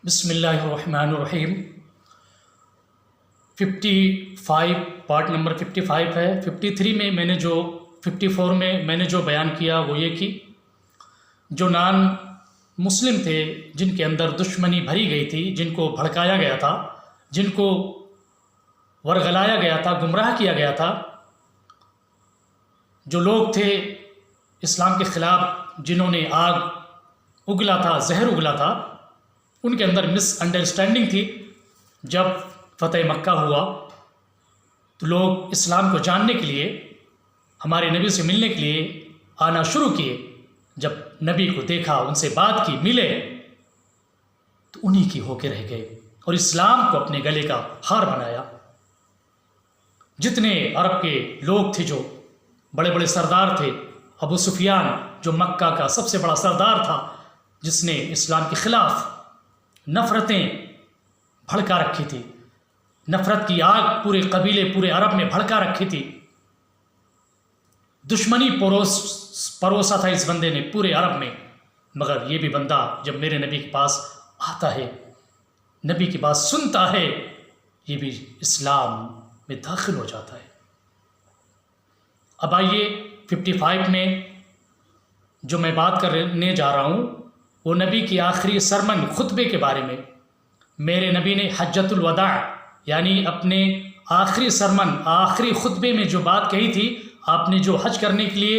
बिस्मिल्लाहिर्रहमानिर्रहीम। 55 part number 55 है। 53 में मैंने जो 54 में मैंने जो बयान किया वो ये कि जो नॉन मुस्लिम थे, जिनके अंदर दुश्मनी भरी गई थी, जिनको भड़काया गया था, जिनको वरगलाया गया था, गुमराह किया गया था, जो लोग थे इस्लाम के ख़िलाफ़, जिन्होंने आग उगला था, जहर उगला था, उनके अंदर मिसअंडरस्टैंडिंग थी। जब फ़तेह मक्का हुआ तो लोग इस्लाम को जानने के लिए, हमारे नबी से मिलने के लिए आना शुरू किए। जब नबी को देखा, उनसे बात की, मिले, तो उन्हीं की होके रह गए और इस्लाम को अपने गले का हार बनाया। जितने अरब के लोग थे, जो बड़े बड़े सरदार थे, अबू सुफियान जो मक्का का सबसे बड़ा सरदार था, जिसने इस्लाम के ख़िलाफ़ नफ़रतें भड़का रखी थी, नफ़रत की आग पूरे कबीले, पूरे अरब में भड़का रखी थी, दुश्मनी परोसा था इस बंदे ने पूरे अरब में। मगर ये भी बंदा जब मेरे नबी के पास आता है, नबी की बात सुनता है, ये भी इस्लाम में दाखिल हो जाता है। अब आइए 55 में जो मैं बात करने जा रहा हूँ वो नबी की आखिरी सरमन खुतबे के बारे में। मेरे नबी ने हज्जतुल वदा यानी अपने आखिरी सरमन, आखिरी खुतबे में जो बात कही थी, आपने जो हज करने के लिए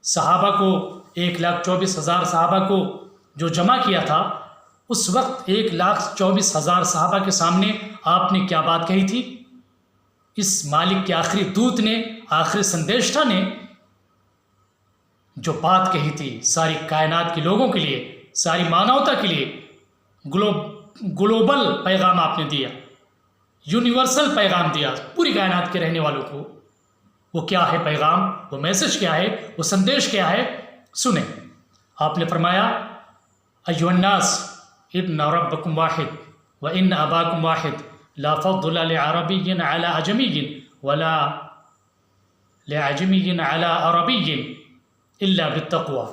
सहाबा को 1,24,000 सहाबा को जो जमा किया था, उस वक्त 1,24,000 सहाबा के सामने आपने क्या बात कही थी? इस मालिक के आखिरी दूत ने, आखिरी संदेशा ने जो बात कही थी, सारी कायनात के लोगों के लिए, सारी मानवता के लिए ग्लोबल पैगाम आपने दिया, यूनिवर्सल पैगाम दिया पूरी कायनात के रहने वालों को। वो क्या है पैगाम, वो मैसेज क्या है, वो संदेश क्या है? सुने। आपने फरमाया, अय्युहन्नास इन्ना रब्बकुम वाहिद व इन्ना अबाकुम वाहिद ला फद्दुला लिअरबिय्यिन अला अजमिय्यिन वला लिअजमिय्यिन अला अरबिय्यिन इल्ला बित्तक़वा।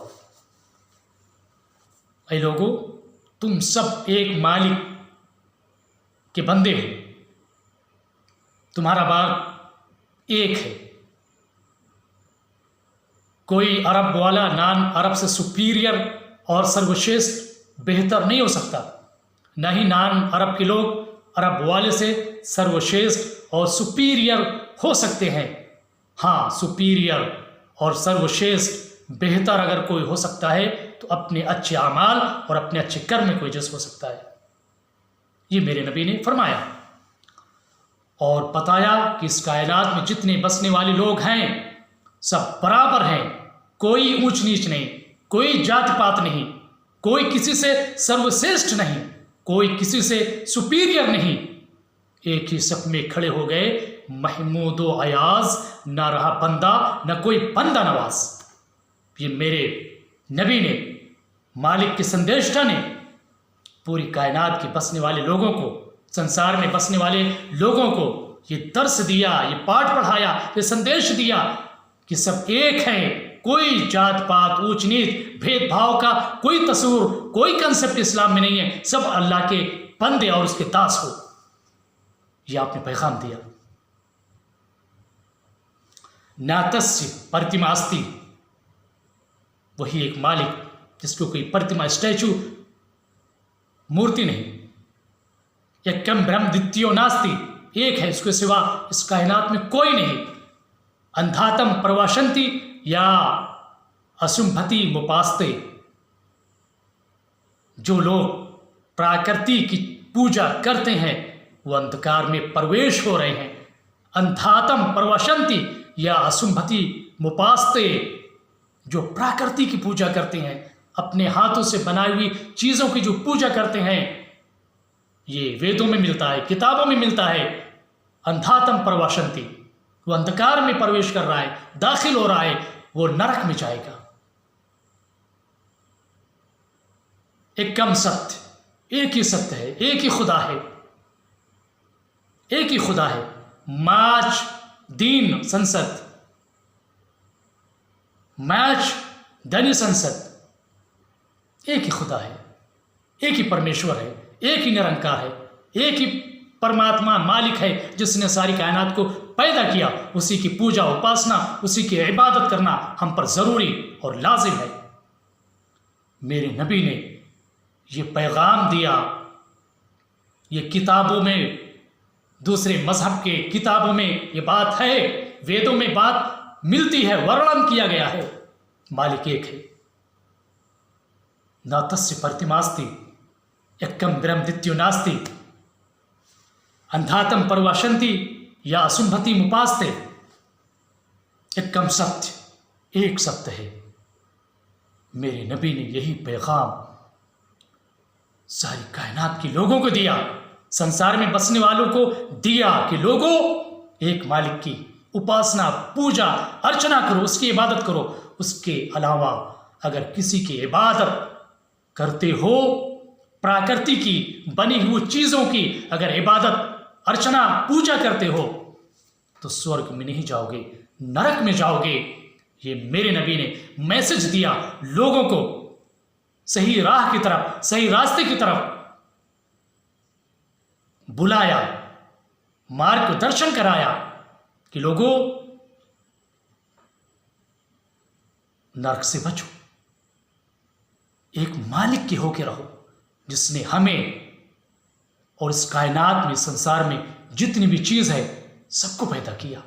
ऐ लोगों, तुम सब एक मालिक के बंदे हो, तुम्हारा बाप एक है। कोई अरब वाला नॉन अरब से सुपीरियर और सर्वश्रेष्ठ बेहतर नहीं हो सकता, ना ही नॉन अरब के लोग अरब वाले से सर्वश्रेष्ठ और सुपीरियर हो सकते हैं। हाँ, सुपीरियर और सर्वश्रेष्ठ बेहतर अगर कोई हो सकता है तो अपने अच्छे आमाल और अपने अच्छे कर्म में कोई जज हो सकता है। ये मेरे नबी ने फरमाया और बताया कि इस कायनात में जितने बसने वाले लोग हैं सब बराबर हैं, कोई ऊंच नीच नहीं, कोई जात पात नहीं, कोई किसी से सर्वश्रेष्ठ नहीं, कोई किसी से सुपीरियर नहीं। एक ही सफ में खड़े हो गए, महमूदो अयाज, ना रहा बंदा, न कोई बंदा नवाज। ये मेरे नबी ने, मालिक के संदेशा ने पूरी कायनात के बसने वाले लोगों को, संसार में बसने वाले लोगों को ये दर्स दिया, ये पाठ पढ़ाया, ये संदेश दिया कि सब एक हैं, कोई जात पात, ऊंच नीच, भेदभाव का कोई तस्वूर, कोई कंसेप्ट इस्लाम में नहीं है। सब अल्लाह के बंदे और उसके दास हो। ये आपने पैगाम दिया। नातस्य प्रतिमा अस्ति, वही एक मालिक जिसको कोई प्रतिमा, स्टैचू, मूर्ति नहीं। एकम ब्रह्म द्वितीयो नास्ति, एक है, इसके सिवा इस कायनात में कोई नहीं। अंधातम प्रवाशंति या असुंभति मुपास्ते, जो लोग प्रकृति की पूजा करते हैं वो अंधकार में प्रवेश हो रहे हैं। अंधातम प्रवाशंति या असुंभति मुपास्ते, जो प्रकृति की पूजा करते हैं, अपने हाथों से बनाई हुई चीज़ों की जो पूजा करते हैं, ये वेदों में मिलता है, किताबों में मिलता है। अंधातम प्रवाशंति, वो अंधकार में प्रवेश कर रहा है, दाखिल हो रहा है, वो नरक में जाएगा। एकम सत्य, एक ही सत्य है, एक ही खुदा है, एक ही खुदा है। माच दीन संसद, मैच धनी संसद, एक ही खुदा है, एक ही परमेश्वर है, एक ही निरंकार है, एक ही परमात्मा मालिक है जिसने सारी कायनात को पैदा किया। उसी की पूजा उपासना, उसी की इबादत करना हम पर ज़रूरी और लाजिम है। मेरे नबी ने ये पैगाम दिया, ये किताबों में, दूसरे मजहब के किताबों में ये बात है, वेदों में बात मिलती है, वर्णन किया गया है, मालिक एक है। न तस्य प्रतिमास्ति एकम ब्रह्म द्वितीयो नास्ति, अंधातम परवाशंति या असुंभति मुपास्ते। एकम सत्य, एक सत्य है। मेरे नबी ने यही पैगाम सारी कायनात के लोगों को दिया, संसार में बसने वालों को दिया कि लोगों, एक मालिक की उपासना, पूजा, अर्चना करो, उसकी इबादत करो। उसके अलावा अगर किसी की इबादत करते हो, प्राकृतिक की बनी हुई चीज़ों की अगर इबादत, अर्चना, पूजा करते हो तो स्वर्ग में नहीं जाओगे, नरक में जाओगे। ये मेरे नबी ने मैसेज दिया लोगों को, सही राह की तरफ, सही रास्ते की तरफ बुलाया, मार्ग को दर्शन कराया कि लोगों नरक से बचो, एक मालिक के होके रहो जिसने हमें और इस कायनात में, संसार में जितनी भी चीज है सबको पैदा किया।